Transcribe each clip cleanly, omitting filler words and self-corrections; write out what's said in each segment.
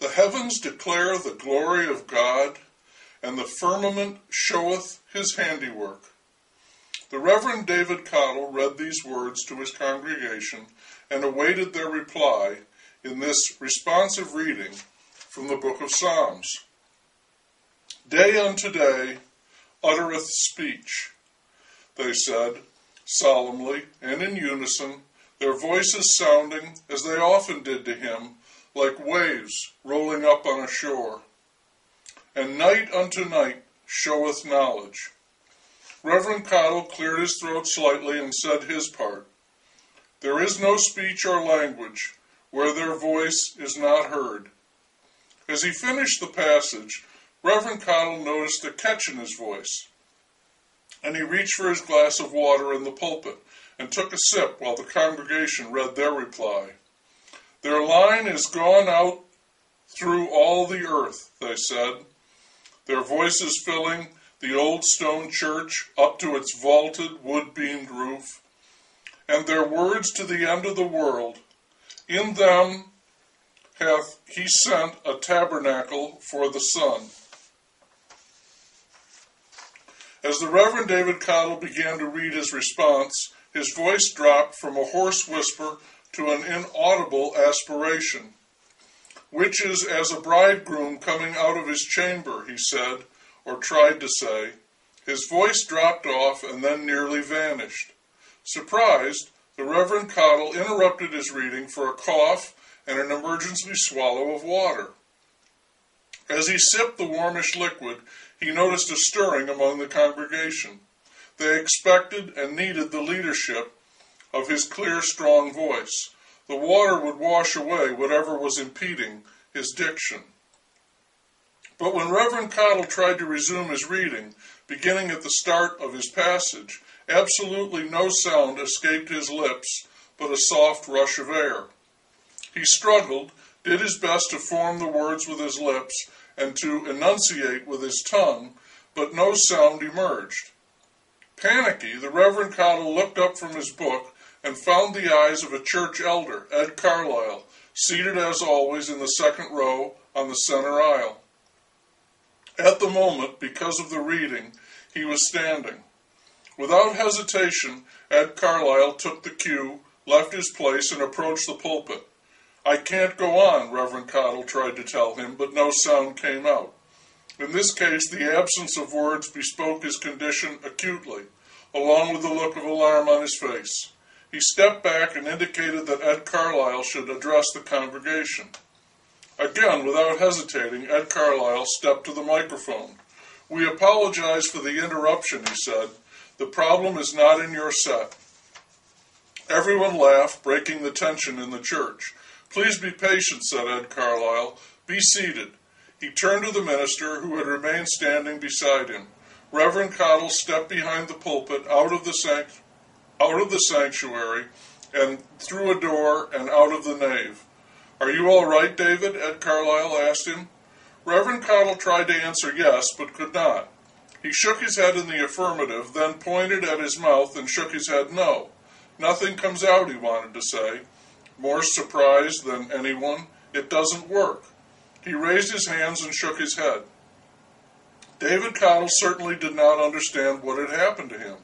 The heavens declare the glory of God, and the firmament showeth his handiwork. The Reverend David Cottle read these words to his congregation and awaited their reply in this responsive reading from the book of Psalms. Day unto day uttereth speech, they said, solemnly and in unison, their voices sounding, as they often did to him, like waves rolling up on a shore. And night unto night showeth knowledge. Reverend Cottle cleared his throat slightly and said his part. There is no speech or language where their voice is not heard. As he finished the passage, Reverend Cottle noticed a catch in his voice, and he reached for his glass of water in the pulpit and took a sip while the congregation read their reply. Their line is gone out through all the earth, they said, their voices filling the old stone church up to its vaulted wood-beamed roof, and their words to the end of the world. In them hath he sent a tabernacle for the sun. As the Reverend David Cottle began to read his response, his voice dropped from a hoarse whisper to an inaudible aspiration. Which is as a bridegroom coming out of his chamber, he said, or tried to say. His voice dropped off and then nearly vanished. Surprised, the Reverend Cottle interrupted his reading for a cough and an emergency swallow of water. As he sipped the warmish liquid, he noticed a stirring among the congregation. They expected and needed the leadership of his clear, strong voice. The water would wash away whatever was impeding his diction. But when Reverend Cottle tried to resume his reading, beginning at the start of his passage, absolutely no sound escaped his lips but a soft rush of air. He struggled, did his best to form the words with his lips and to enunciate with his tongue, but no sound emerged. Panicky, the Reverend Cottle looked up from his book and found the eyes of a church elder, Ed Carlisle, seated as always in the second row on the center aisle. At the moment, because of the reading, he was standing. Without hesitation, Ed Carlisle took the cue, left his place, and approached the pulpit. I can't go on, Reverend Cottle tried to tell him, but no sound came out. In this case, the absence of words bespoke his condition acutely, along with the look of alarm on his face. He stepped back and indicated that Ed Carlisle should address the congregation. Again, without hesitating, Ed Carlisle stepped to the microphone. We apologize for the interruption, he said. The problem is not in your set. Everyone laughed, breaking the tension in the church. Please be patient, said Ed Carlisle. Be seated. He turned to the minister, who had remained standing beside him. Reverend Cottle stepped behind the pulpit, out of the sanctuary, and through a door and out of the nave. Are you all right, David? Ed Carlisle asked him. Reverend Cottle tried to answer yes, but could not. He shook his head in the affirmative, then pointed at his mouth and shook his head no. Nothing comes out, he wanted to say. More surprised than anyone, it doesn't work. He raised his hands and shook his head. David Cottle certainly did not understand what had happened to him.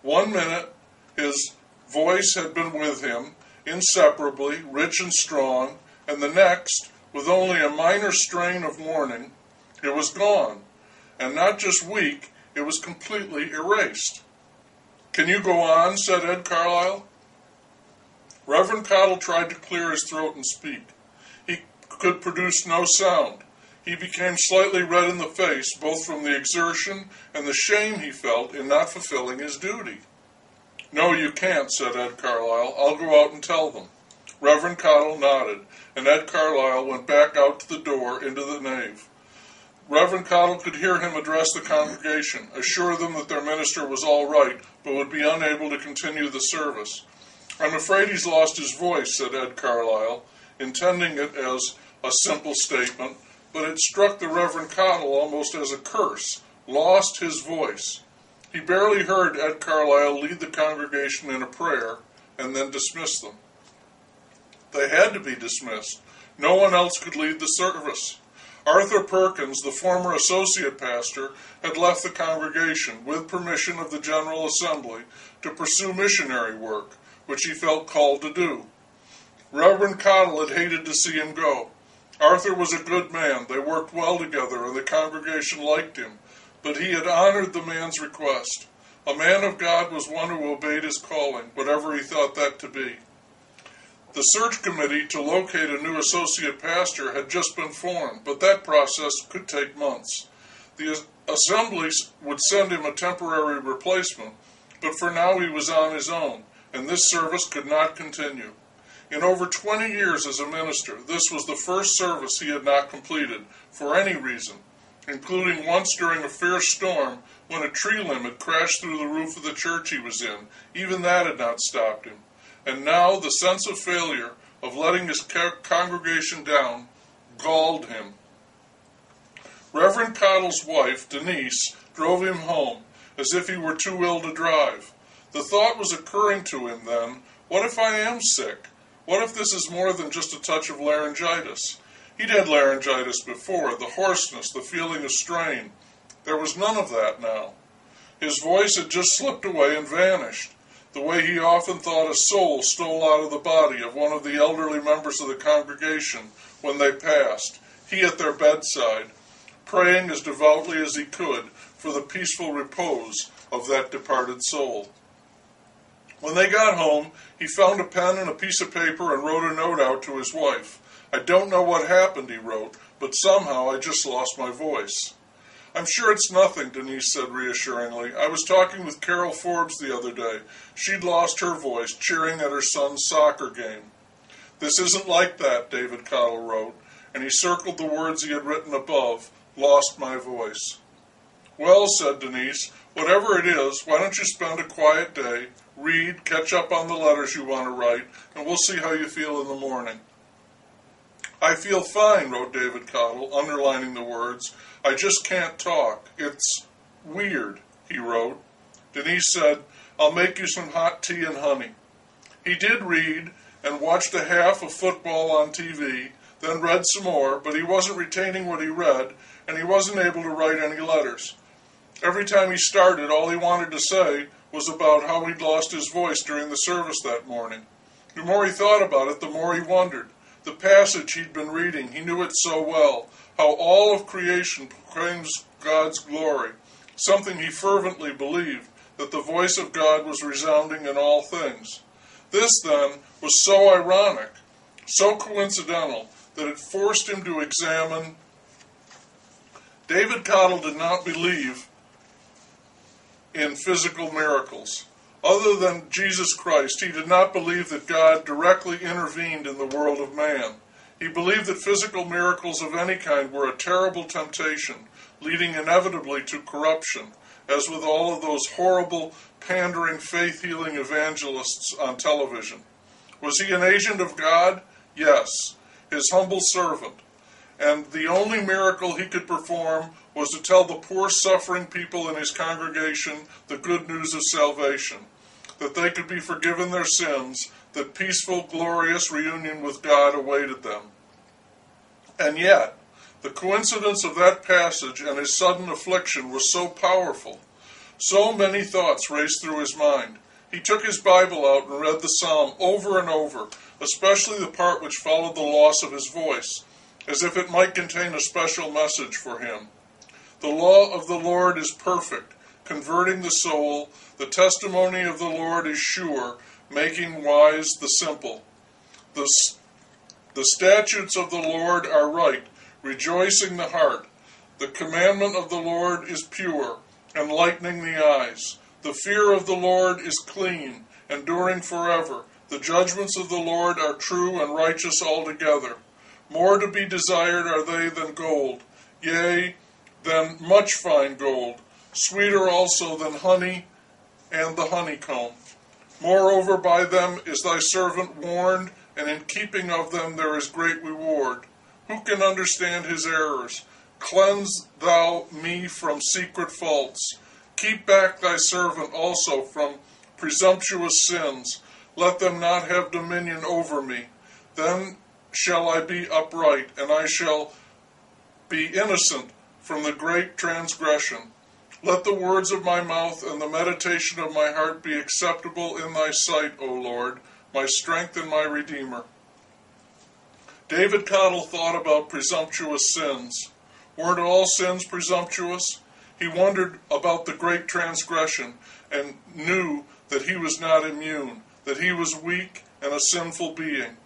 1 minute, his voice had been with him, inseparably, rich and strong, and the next, with only a minor strain of warning, it was gone. And not just weak, it was completely erased. Can you go on? Said Ed Carlisle. Reverend Cottle tried to clear his throat and speak. He could produce no sound. He became slightly red in the face, both from the exertion and the shame he felt in not fulfilling his duty. No, you can't, said Ed Carlisle. I'll go out and tell them. Reverend Cottle nodded, and Ed Carlisle went back out to the door into the nave. Reverend Cottle could hear him address the congregation, assure them that their minister was all right, but would be unable to continue the service. I'm afraid he's lost his voice, said Ed Carlisle, intending it as a simple statement, but it struck the Reverend Cottle almost as a curse. Lost his voice. He barely heard Ed Carlisle lead the congregation in a prayer and then dismiss them. They had to be dismissed. No one else could lead the service. Arthur Perkins, the former associate pastor, had left the congregation with permission of the General Assembly to pursue missionary work, which he felt called to do. Reverend Cottle had hated to see him go. Arthur was a good man. They worked well together, and the congregation liked him. But he had honored the man's request. A man of God was one who obeyed his calling, whatever he thought that to be. The search committee to locate a new associate pastor had just been formed, but that process could take months. The assemblies would send him a temporary replacement, but for now he was on his own, and this service could not continue. In over 20 years as a minister, this was the first service he had not completed, for any reason, including once during a fierce storm when a tree limb had crashed through the roof of the church he was in. Even that had not stopped him. And now the sense of failure, of letting his congregation down, galled him. Reverend Cottle's wife, Denise, drove him home, as if he were too ill to drive. The thought was occurring to him then, what if I am sick? What if this is more than just a touch of laryngitis? He'd had laryngitis before, the hoarseness, the feeling of strain. There was none of that now. His voice had just slipped away and vanished, the way he often thought a soul stole out of the body of one of the elderly members of the congregation when they passed, he at their bedside, praying as devoutly as he could for the peaceful repose of that departed soul. When they got home, he found a pen and a piece of paper and wrote a note out to his wife. I don't know what happened, he wrote, but somehow I just lost my voice. I'm sure it's nothing, Denise said reassuringly. I was talking with Carol Forbes the other day. She'd lost her voice cheering at her son's soccer game. This isn't like that, David Cottle wrote, and he circled the words he had written above, lost my voice. Well, said Denise, whatever it is, why don't you spend a quiet day, read, catch up on the letters you want to write, and we'll see how you feel in the morning. I feel fine, wrote David Cottle, underlining the words. I just can't talk. It's weird, he wrote. Denise said, I'll make you some hot tea and honey. He did read and watched a half of football on TV, then read some more, but he wasn't retaining what he read, and he wasn't able to write any letters. Every time he started, all he wanted to say was about how he'd lost his voice during the service that morning. The more he thought about it, the more he wondered. The passage he'd been reading, he knew it so well, how all of creation proclaims God's glory, something he fervently believed, that the voice of God was resounding in all things. This, then, was so ironic, so coincidental, that it forced him to examine. David Cottle did not believe in physical miracles. Other than Jesus Christ, he did not believe that God directly intervened in the world of man. He believed that physical miracles of any kind were a terrible temptation, leading inevitably to corruption, as with all of those horrible, pandering, faith-healing evangelists on television. Was he an agent of God? Yes, his humble servant. And the only miracle he could perform was to tell the poor, suffering people in his congregation the good news of salvation, that they could be forgiven their sins, that peaceful, glorious reunion with God awaited them. And yet, the coincidence of that passage and his sudden affliction was so powerful. So many thoughts raced through his mind. He took his Bible out and read the psalm over and over, especially the part which followed the loss of his voice, as if it might contain a special message for him. The law of the Lord is perfect, converting the soul. The testimony of the Lord is sure, making wise the simple. The statutes of the Lord are right, rejoicing the heart. The commandment of the Lord is pure, enlightening the eyes. The fear of the Lord is clean, enduring forever. The judgments of the Lord are true and righteous altogether. More to be desired are they than gold, yea, than much fine gold, sweeter also than honey and the honeycomb. Moreover, by them is thy servant warned, and in keeping of them there is great reward. Who can understand his errors? Cleanse thou me from secret faults. Keep back thy servant also from presumptuous sins. Let them not have dominion over me. Then shall I be upright, and I shall be innocent from the great transgression. Let the words of my mouth and the meditation of my heart be acceptable in thy sight, O Lord, my strength and my Redeemer. David Cottle thought about presumptuous sins. Weren't all sins presumptuous? He wondered about the great transgression and knew that he was not immune, that he was weak and a sinful being.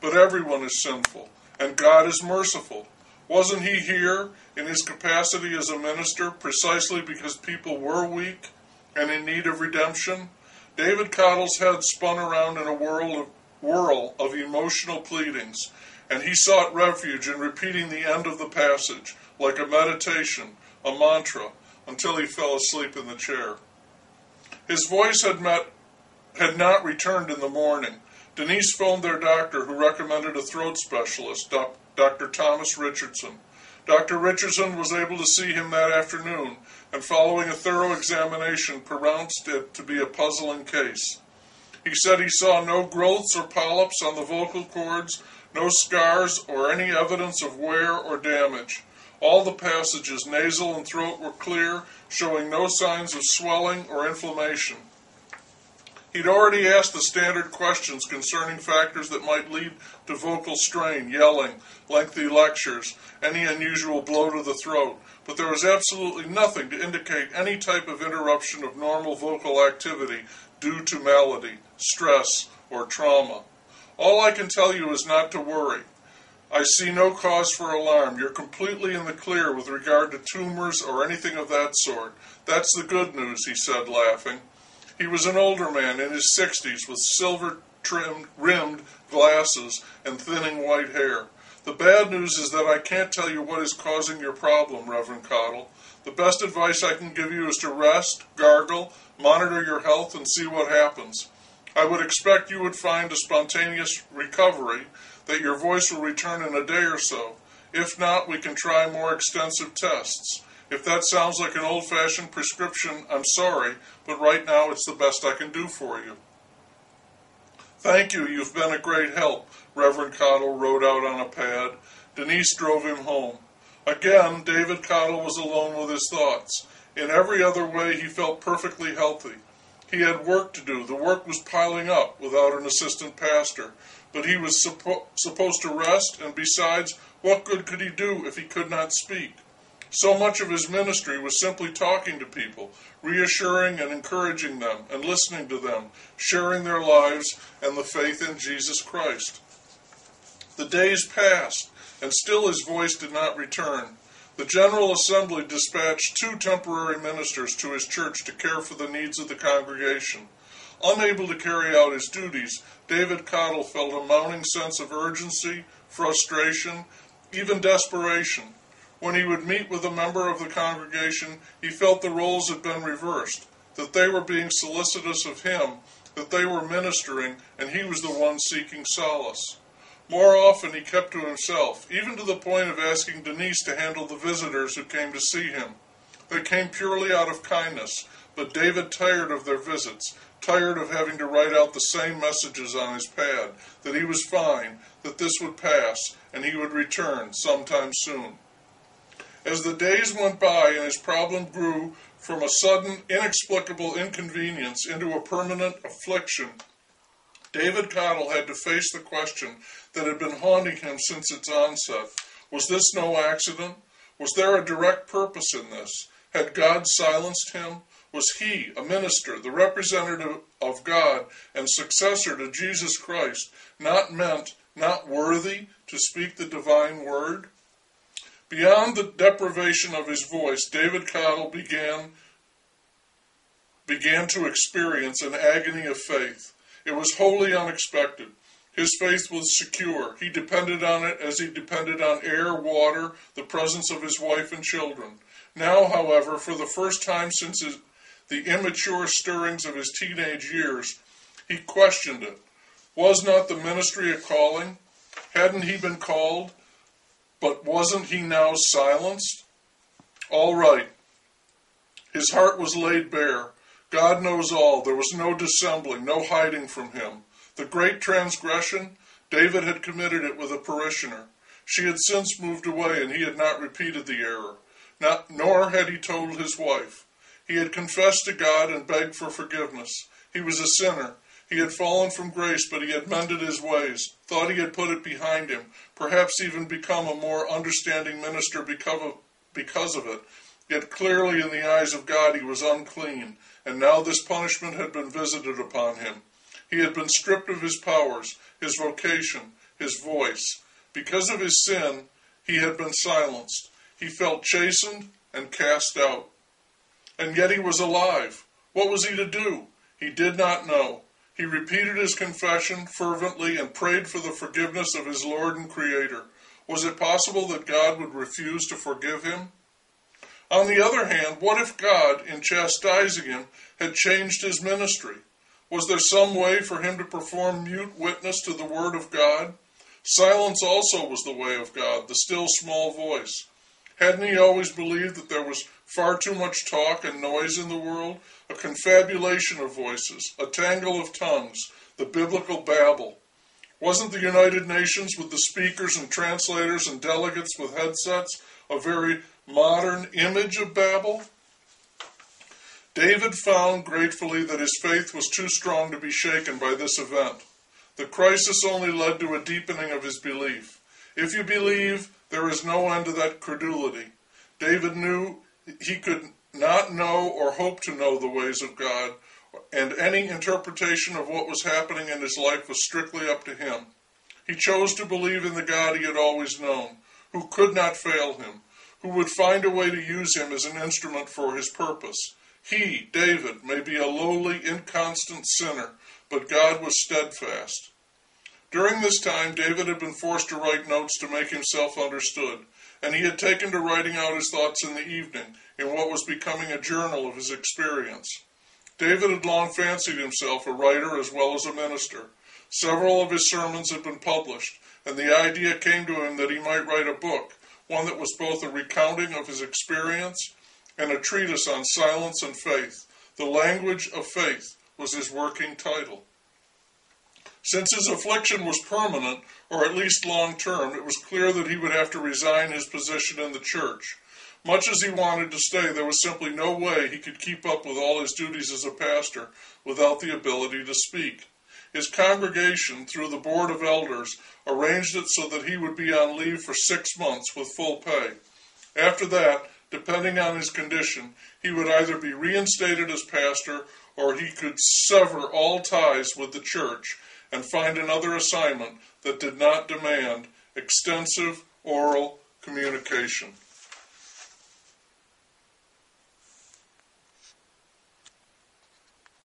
But everyone is sinful, and God is merciful. Wasn't he here in his capacity as a minister precisely because people were weak and in need of redemption? David Cottle's head spun around in a whirl of emotional pleadings, and he sought refuge in repeating the end of the passage, like a meditation, a mantra, until he fell asleep in the chair. His voice had not returned in the morning. Denise phoned their doctor, who recommended a throat specialist, Dr. Thomas Richardson. Dr. Richardson was able to see him that afternoon, and following a thorough examination, pronounced it to be a puzzling case. He said he saw no growths or polyps on the vocal cords, no scars or any evidence of wear or damage. All the passages, nasal and throat, were clear, showing no signs of swelling or inflammation. He'd already asked the standard questions concerning factors that might lead to vocal strain, yelling, lengthy lectures, any unusual blow to the throat, but there was absolutely nothing to indicate any type of interruption of normal vocal activity due to malady, stress, or trauma. All I can tell you is not to worry. I see no cause for alarm. You're completely in the clear with regard to tumors or anything of that sort. That's the good news, he said, laughing. He was an older man in his 60s with silver-rimmed glasses and thinning white hair. The bad news is that I can't tell you what is causing your problem, Reverend Cottle. The best advice I can give you is to rest, gargle, monitor your health, and see what happens. I would expect you would find a spontaneous recovery, that your voice will return in a day or so. If not, we can try more extensive tests. If that sounds like an old-fashioned prescription, I'm sorry, but right now it's the best I can do for you. Thank you, you've been a great help, Reverend Cottle wrote out on a pad. Denise drove him home. Again, David Cottle was alone with his thoughts. In every other way, he felt perfectly healthy. He had work to do. The work was piling up without an assistant pastor. But he was supposed to rest, and besides, what good could he do if he could not speak? So much of his ministry was simply talking to people, reassuring and encouraging them, and listening to them, sharing their lives and the faith in Jesus Christ. The days passed, and still his voice did not return. The General Assembly dispatched 2 temporary ministers to his church to care for the needs of the congregation. Unable to carry out his duties, David Cottle felt a mounting sense of urgency, frustration, even desperation. When he would meet with a member of the congregation, he felt the roles had been reversed, that they were being solicitous of him, that they were ministering, and he was the one seeking solace. More often he kept to himself, even to the point of asking Denise to handle the visitors who came to see him. They came purely out of kindness, but David tired of their visits, tired of having to write out the same messages on his pad, that he was fine, that this would pass, and he would return sometime soon. As the days went by and his problem grew from a sudden, inexplicable inconvenience into a permanent affliction, David Cottle had to face the question that had been haunting him since its onset. Was this no accident? Was there a direct purpose in this? Had God silenced him? Was he, a minister, the representative of God and successor to Jesus Christ, not worthy to speak the divine word? Beyond the deprivation of his voice, David Cottle began to experience an agony of faith. It was wholly unexpected. His faith was secure. He depended on it as he depended on air, water, the presence of his wife and children. Now, however, for the first time since the immature stirrings of his teenage years, he questioned it. Was not the ministry a calling? Hadn't he been called? But wasn't he now silenced? All right. His heart was laid bare. God knows all. There was no dissembling, no hiding from him. The great transgression, David had committed it with a parishioner. She had since moved away, and he had not repeated the error. Nor had he told his wife. He had confessed to God and begged for forgiveness. He was a sinner. He had fallen from grace, but he had mended his ways, thought he had put it behind him, perhaps even become a more understanding minister because of it. Yet clearly in the eyes of God he was unclean, and now this punishment had been visited upon him. He had been stripped of his powers, his vocation, his voice. Because of his sin, he had been silenced. He felt chastened and cast out. And yet he was alive. What was he to do? He did not know. He repeated his confession fervently and prayed for the forgiveness of his Lord and Creator. Was it possible that God would refuse to forgive him? On the other hand, what if God, in chastising him, had changed his ministry? Was there some way for him to perform mute witness to the Word of God? Silence also was the way of God, the still small voice. Hadn't he always believed that there was far too much talk and noise in the world? A confabulation of voices, a tangle of tongues, the biblical babble. Wasn't the United Nations with the speakers and translators and delegates with headsets a very modern image of Babel? David found gratefully that his faith was too strong to be shaken by this event. The crisis only led to a deepening of his belief. If you believe, there is no end to that credulity. David knew he could not know or hope to know the ways of God, and any interpretation of what was happening in his life was strictly up to him. He chose to believe in the God he had always known, who could not fail him, who would find a way to use him as an instrument for his purpose. He, David, may be a lowly, inconstant sinner, but God was steadfast. During this time, David had been forced to write notes to make himself understood, and he had taken to writing out his thoughts in the evening, in what was becoming a journal of his experience. David had long fancied himself a writer as well as a minister. Several of his sermons had been published, and the idea came to him that he might write a book, one that was both a recounting of his experience and a treatise on silence and faith. The Language of Faith was his working title. Since his affliction was permanent, or at least long-term, it was clear that he would have to resign his position in the church. Much as he wanted to stay, there was simply no way he could keep up with all his duties as a pastor without the ability to speak. His congregation, through the board of elders, arranged it so that he would be on leave for 6 months with full pay. After that, depending on his condition, he would either be reinstated as pastor or he could sever all ties with the church and find another assignment that did not demand extensive oral communication.